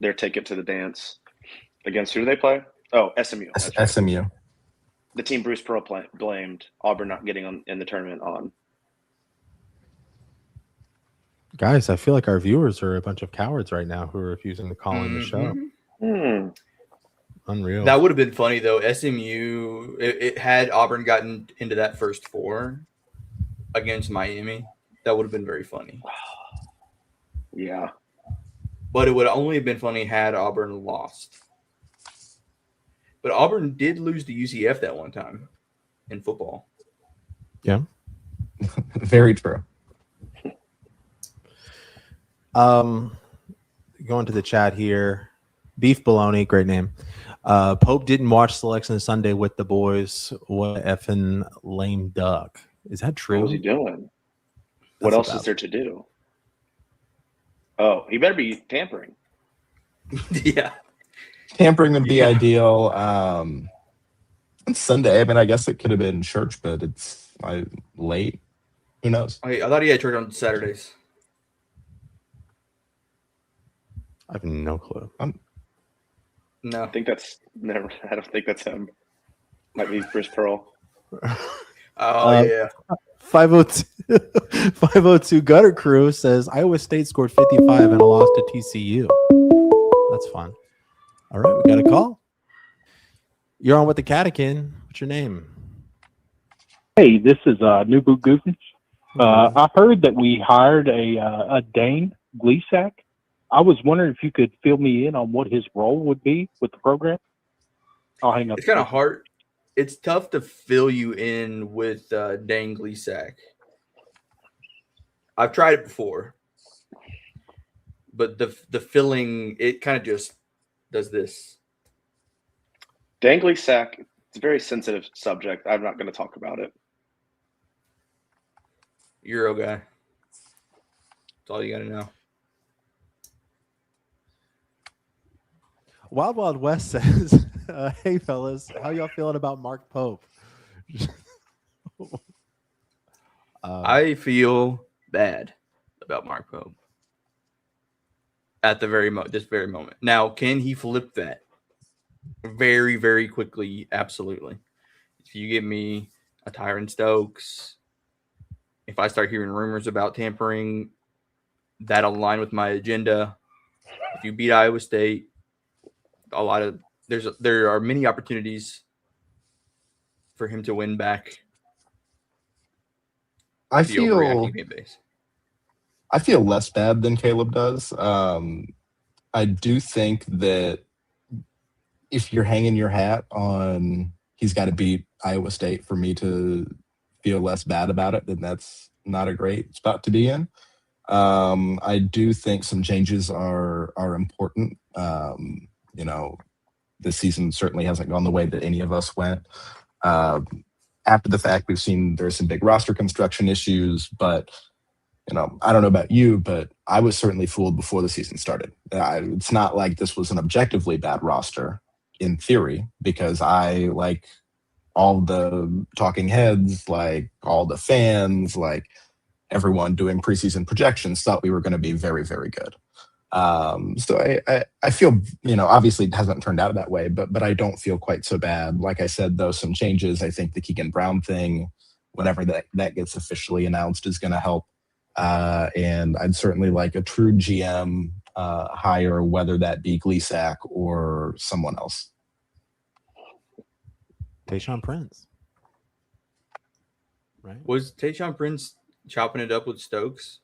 their ticket to the dance against who do they play? Oh, SMU. That's right. SMU. The team Bruce Pearl blamed Auburn not getting in the tournament on. guys, I feel like our viewers are a bunch of cowards right now who are refusing to call in the show. Unreal. That would have been funny though. SMU, it had Auburn gotten into that first four against Miami. That would have been very funny. Yeah. But it would only have been funny had Auburn lost. But Auburn did lose to UCF that one time in football. Yeah. Very true. Going to the chat here. Beef Bologna, great name. Pope didn't watch Selection Sunday with the boys. What a effing lame duck. Is that true? What was he doing? What That's else about is there to do? Oh, he better be tampering. Yeah. Tampering would be ideal. On Sunday, I mean, I guess it could have been church, but it's late. Who knows? I thought he had church on Saturdays. I have no clue. No. I don't think that's him. Might be Bruce Pearl. Yeah. 502 Gutter Crew says Iowa State scored 55 and lost to TCU. That's fun. All right, we got a call. You're on with the Catican. What's your name? Hey, this is Nubu Goofus. I heard that we hired a Dane Gleasack. I was wondering if you could fill me in on what his role would be with the program. I'll hang up. It's kind of hard. It's tough to fill you in with Dane Gleasack. I've tried it before, but the filling, it kind of just does this. Dane Gleasack, it's a very sensitive subject. I'm not going to talk about it. Euro guy. That's all you got to know. Wild Wild West says, hey, fellas, how y'all feeling about Mark Pope? I feel bad about Mark Pope at the this very moment. Now, can he flip that very, very quickly? Absolutely. If you give me a Tyron Stokes, if I start hearing rumors about tampering, that'll align with my agenda. If you beat Iowa State, there are many opportunities for him to win back. I feel less bad than Caleb does. I do think that if you're hanging your hat on he's got to beat Iowa State for me to feel less bad about it, then that's not a great spot to be in. I do think some changes are important. This season certainly hasn't gone the way that any of us went. After the fact, we've seen there's some big roster construction issues, but I don't know about you, but I was certainly fooled before the season started. It's not like this was an objectively bad roster in theory, because I, like all the talking heads, like all the fans, like everyone doing preseason projections, thought we were going to be very, very good. So I feel, obviously it hasn't turned out that way, but I don't feel quite so bad. Like I said, though, some changes. I think the Keegan Brown thing, whenever that gets officially announced, is going to help. And I'd certainly like a true GM hire, whether that be Gleasack or someone else. Tayshaun Prince. Right? Was Tayshaun Prince chopping it up with Stokes?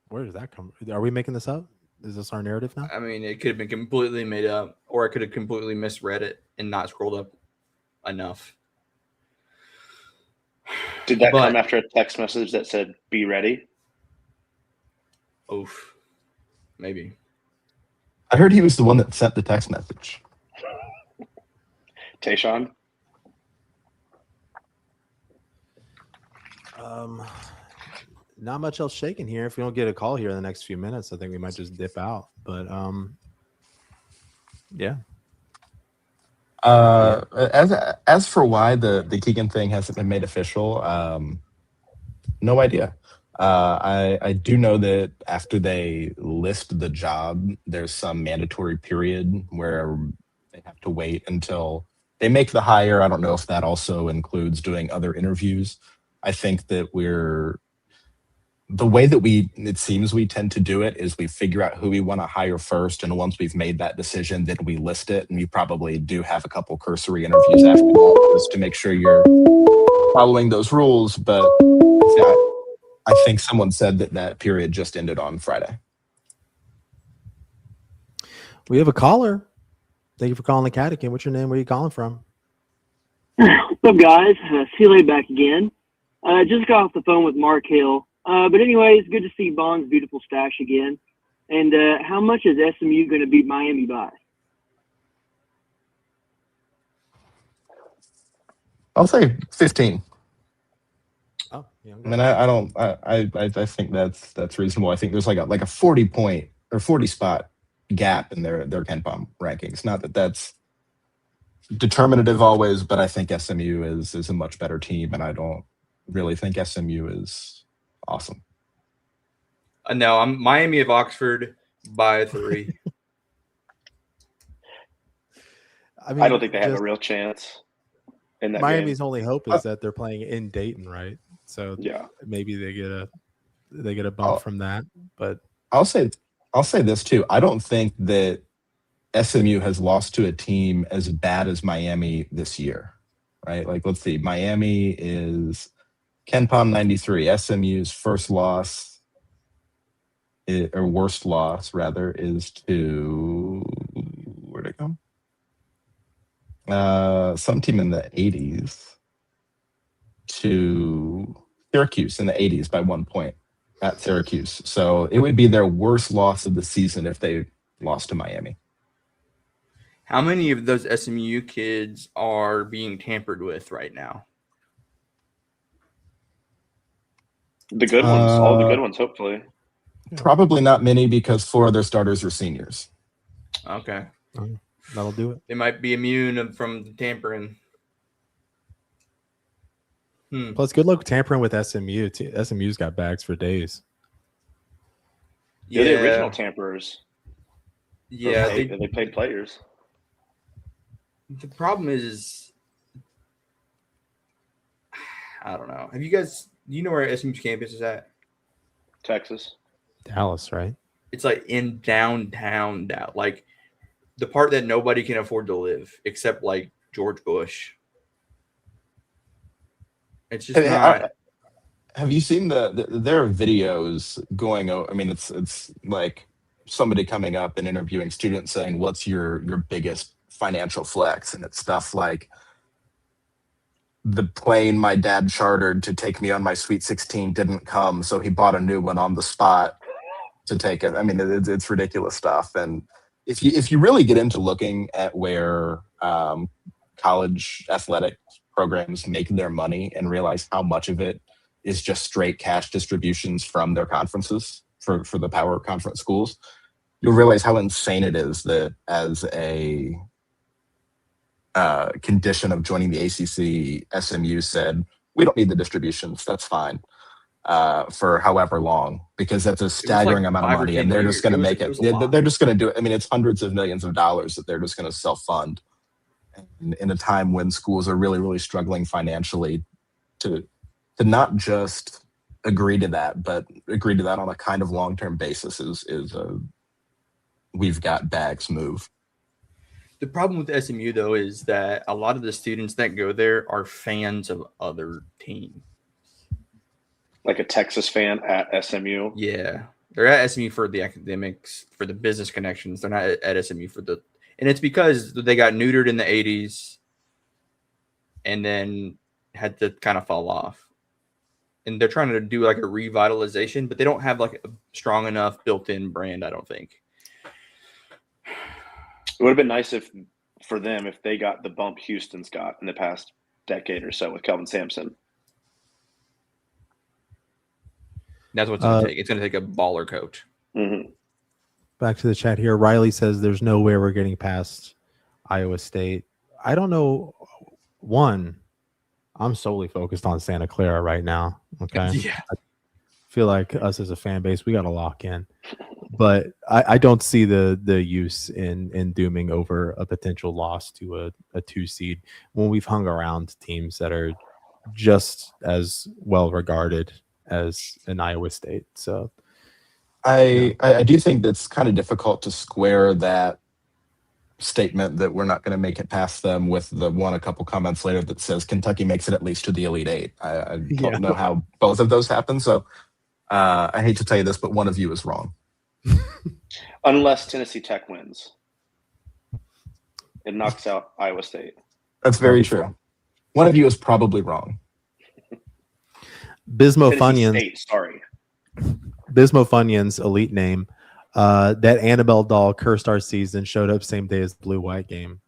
Where does that come from? Are we making this up? Is this our narrative now? I mean, it could have been completely made up, or I could have completely misread it and not scrolled up enough. Did that come after a text message that said, "Be ready"? Oof. Maybe. I heard he was the one that sent the text message. Tayshaun? not much else shaking here. If we don't get a call here in the next few minutes, I think we might just dip out. But yeah. As for why the Keegan thing hasn't been made official, no idea. I do know that after they list the job, there's some mandatory period where they have to wait until they make the hire. I don't know if that also includes doing other interviews. I think that the way that it seems we tend to do it is we figure out who we want to hire first, and once we've made that decision, then we list it, and we probably do have a couple cursory interviews after that just to make sure you're following those rules. But yeah, I think someone said that period just ended on Friday. We have a caller. Thank you for calling the Catican. What's your name? Where are you calling from? What's up, guys? CLA back again. Just got off the phone with Mark Hill. But anyways, good to see Bond's beautiful stash again. And how much is SMU going to beat Miami by? I'll say 15. Oh, yeah. I mean, I think that's reasonable. I think there's like a 40 point or 40 spot gap in their KenPom rankings. Not that that's determinative always, but I think SMU is a much better team, and I don't really think SMU is awesome. No, I'm Miami of Oxford by 3. I don't think they have a real chance in that Miami's game. only hope is that they're playing in Dayton, right? So yeah, maybe they get a bump from that. But I'll say this too. I don't think that SMU has lost to a team as bad as Miami this year, right? Like, let's see. Miami is KenPom 93. SMU's first loss, or worst loss rather, is to where'd it go? Some team in the 80s to Syracuse in the 80s by 1 point at Syracuse. So it would be their worst loss of the season if they lost to Miami. How many of those SMU kids are being tampered with right now? The good ones, all the good ones, hopefully. Probably not many because 4 of their starters are seniors. Okay. That'll do it. They might be immune from the tampering. Plus, good luck tampering with SMU. SMU's got bags for days. They're the original tamperers. Yeah, they played players. The problem is, I don't know. Have you guys? Do you know where SMU's campus is at? Texas, Dallas, right? It's like in downtown Dallas, like the part that nobody can afford to live except like George Bush. It's just not. Have you seen there are videos going? I mean, it's like somebody coming up and interviewing students saying, "What's your biggest financial flex?" And it's stuff like the plane my dad chartered to take me on my Sweet 16 didn't come, so he bought a new one on the spot to take it. I mean, it's ridiculous stuff. And if you really get into looking at where college athletic programs make their money and realize how much of it is just straight cash distributions from their conferences for the power conference schools, you'll realize how insane it is that as a condition of joining the ACC, SMU said, we don't need the distributions, that's fine, for however long, because that's a staggering amount of money, and they're just going to make it. They're just going to do it. I mean, it's hundreds of millions of dollars that they're just going to self-fund in a time when schools are really, really struggling financially to not just agree to that, but agree to that on a kind of long-term basis is a we've got bags move. The problem with SMU, though, is that a lot of the students that go there are fans of other teams. Like a Texas fan at SMU? Yeah. They're at SMU for the academics, for the business connections. They're not at SMU for the – and it's because they got neutered in the 80s and then had to kind of fall off. And they're trying to do like a revitalization, but they don't have like a strong enough built-in brand, I don't think. It would have been nice for them if they got the bump Houston's got in the past decade or so with Kelvin Sampson. That's what's going to take. It's going to take a baller coach. Mm-hmm. Back to the chat here. Riley says there's no way we're getting past Iowa State. I don't know. One, I'm solely focused on Santa Clara right now. Okay. Yeah. I feel like us as a fan base, we got to lock in. But I don't see the use in dooming over a potential loss to a 2 seed when we've hung around teams that are just as well regarded as an Iowa State. So I do think that's kind of difficult to square that statement that we're not going to make it past them with the one a couple comments later that says Kentucky makes it at least to the Elite Eight. I don't know how both of those happen. So I hate to tell you this, but one of you is wrong. Unless Tennessee Tech wins. It knocks out Iowa State. That's very true. One of you is probably wrong. Bismo Tennessee Funyuns. State, sorry. Bismo Funyuns, elite name. That Annabelle doll cursed our season, showed up same day as the blue-white game.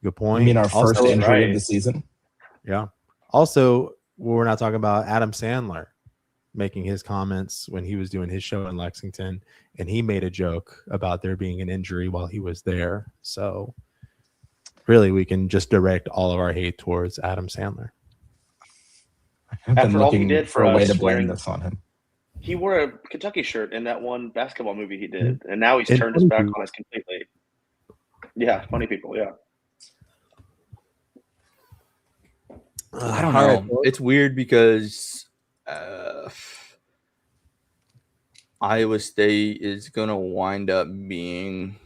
Good point. You mean our first Also, injury of the season? Yeah. Also, we're not talking about Adam Sandler making his comments when he was doing his show in Lexington, and he made a joke about there being an injury while he was there. So really, we can just direct all of our hate towards Adam Sandler. I've been After all he looking did for a way to swearing- blame this on him. He wore a Kentucky shirt in that one basketball movie he did, and now he's And turned his funny back people. on us completely. Yeah, funny people, yeah. I don't know. It's weird because Iowa State is going to wind up being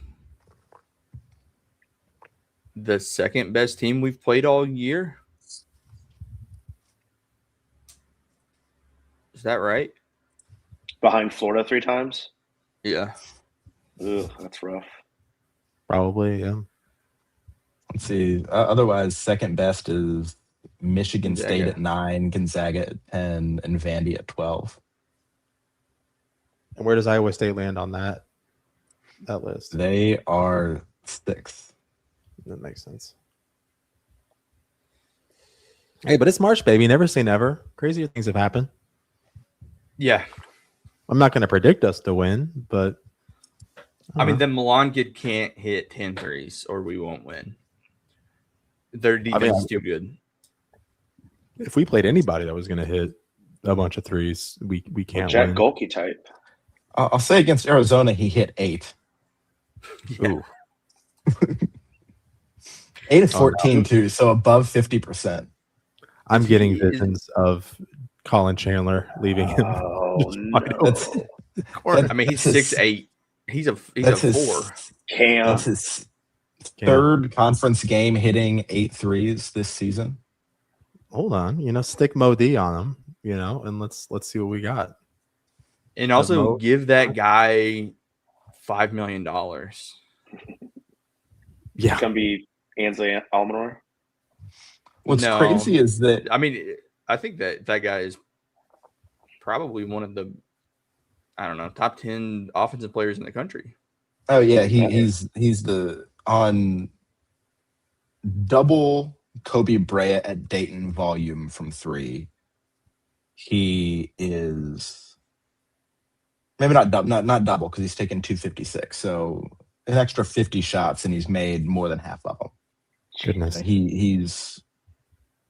the second best team we've played all year. Is that right? Behind Florida 3 times? Yeah. Ugh, that's rough. Probably, yeah. Let's see. Otherwise, second best is Michigan Gonzaga. State at 9, Gonzaga at 10, and Vandy at 12. And where does Iowa State land on that list? They are 6th. That makes sense. Hey, but it's March, baby. Never say never. Crazier things have happened. Yeah. I'm not going to predict us to win, but I mean, the Milan kid can't hit 10 threes or we won't win. Their defense is too good. If we played anybody that was going to hit a bunch of threes, we can't Jack win. Golke type. I'll say against Arizona, he hit 8. Ooh. 8 of 14, too, so above 50%. I'm getting visions of Colin Chandler leaving him. Oh, no. I mean, he's 6'8". He's a 4. Cam. That's his third conference game hitting 8 threes this season. Hold on, stick Mo D on him, and let's see what we got. And also give that guy $5 million. Yeah. He's going to be Ansley Almanor. What's crazy is that I mean, I think that guy is probably one of the, I don't know, top 10 offensive players in the country. Oh yeah, he's the on double Kobe Bryant at Dayton volume from 3. He is maybe not double because he's taken 256, so an extra 50 shots and he's made more than half of them. Goodness, he's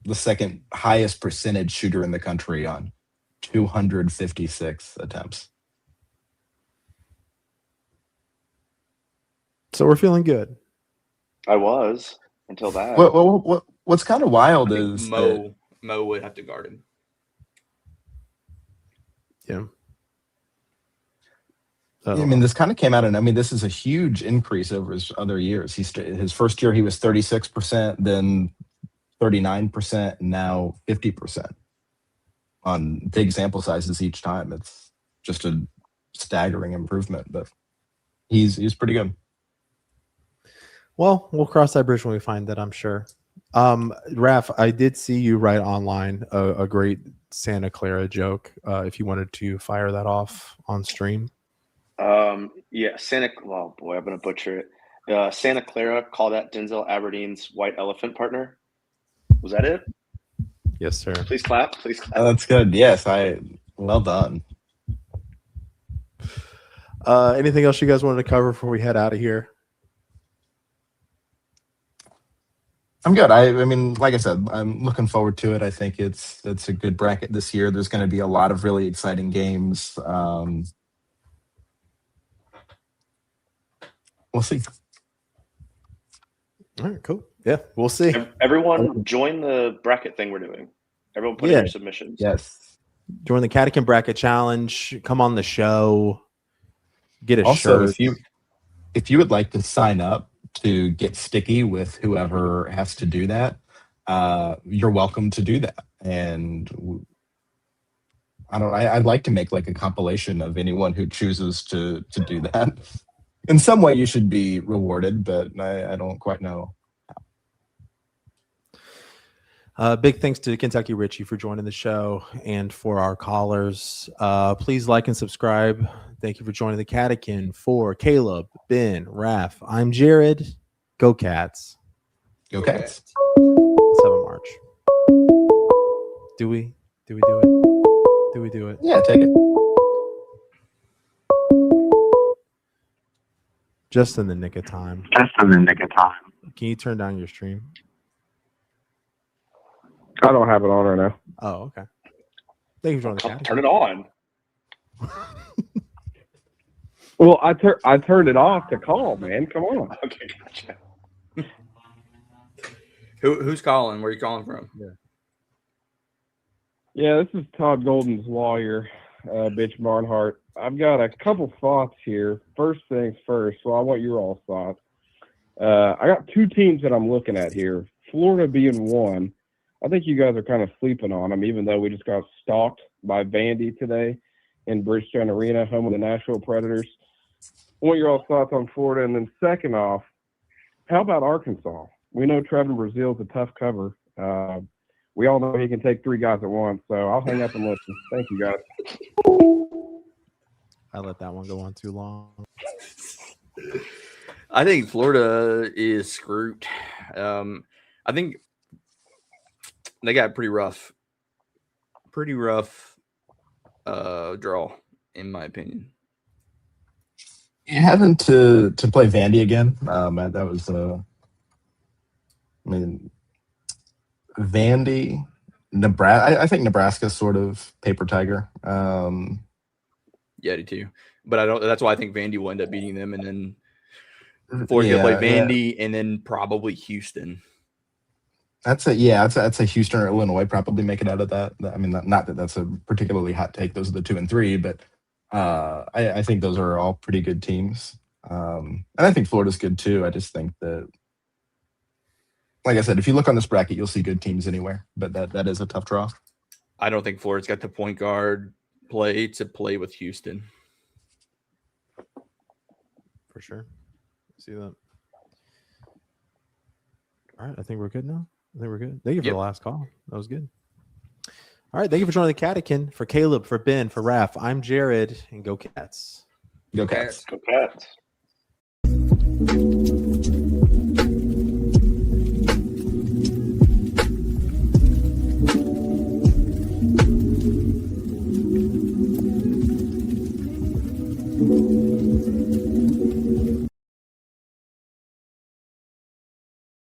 the second highest percentage shooter in the country on 256 attempts. So we're feeling good. I was until that. What's kind of wild is Mo would have to guard him. Yeah. I mean, this kind of came out, and I mean, this is a huge increase over his other years. His first year, he was 36%, then 39%, and now 50% on big sample sizes each time. It's just a staggering improvement, but he's pretty good. Well, we'll cross that bridge when we find that, I'm sure. Raph, I did see you write online a great Santa Clara joke. If you wanted to fire that off on stream. Yeah, oh boy, I'm gonna butcher it. Santa Clara, call that Denzel Aberdeen's white elephant partner. Was that it? Yes, sir. Please clap. Please clap. Oh, that's good. Yes, well done. Anything else you guys wanted to cover before we head out of here? I'm good. I mean, like I said, I'm looking forward to it. I think it's a good bracket this year. There's going to be a lot of really exciting games. We'll see. All right, cool. Yeah, we'll see. Everyone join the bracket thing we're doing. Everyone put in your submissions. Yes. Join the Catican Bracket Challenge. Come on the show. Get a Also, shirt. if you would like to sign up to get sticky with whoever has to do that, you're welcome to do that. And I'd like to make like a compilation of anyone who chooses to do that. In some way, you should be rewarded, but I don't quite know. Big thanks to Kentucky Richie for joining the show and for our callers. Please like and subscribe. Thank you for joining the Catican. For Caleb, Ben, Raph, I'm Jared. Go Cats. Go Cats. Let's have a march. Do we do it? Do we do it? Yeah, take it. Just in the nick of time. Can you turn down your stream? I don't have it on right now. Oh, okay. Thank you for joining the Catican. Turn it on. Well, I turned it off to call, man. Come on. Okay, gotcha. Who's calling? Where are you calling from? Yeah, this is Todd Golden's lawyer, Bitch Barnhart. I've got a couple thoughts here. First things first. Well, I want your all thoughts. I got two teams that I'm looking at here. Florida being one. I think you guys are kind of sleeping on them, even though we just got stalked by Vandy today in Bridgestone Arena, home of the Nashville Predators. I want your all thoughts on Florida. And then second off, how about Arkansas? We know Trevor Brazil's a tough cover. We all know he can take three guys at once, so I'll hang up and listen. Thank you, guys. I let that one go on too long. I think Florida is screwed. I think they got pretty rough draw, in my opinion. Having to play Vandy again, that was Vandy, Nebraska. I think Nebraska's sort of paper tiger. Yeah, I do too. But I don't. That's why I think Vandy will end up beating them, and then Florida play Vandy, and then probably Houston. That's a Houston or Illinois probably make it out of that. I mean, not that that's a particularly hot take. Those are the 2 and 3, but I think those are all pretty good teams. And I think Florida's good too. I just think that, like I said, if you look on this bracket, you'll see good teams anywhere, but that is a tough draw. I don't think Florida's got the point guard play to play with Houston. For sure. See that. All right, I think we're good now. I think we're good. Thank you for the last call. That was good. All right, thank you for joining the Catican. For Caleb, for Ben, for Raph, I'm Jared, and go Cats. Go Cats. Go Cats.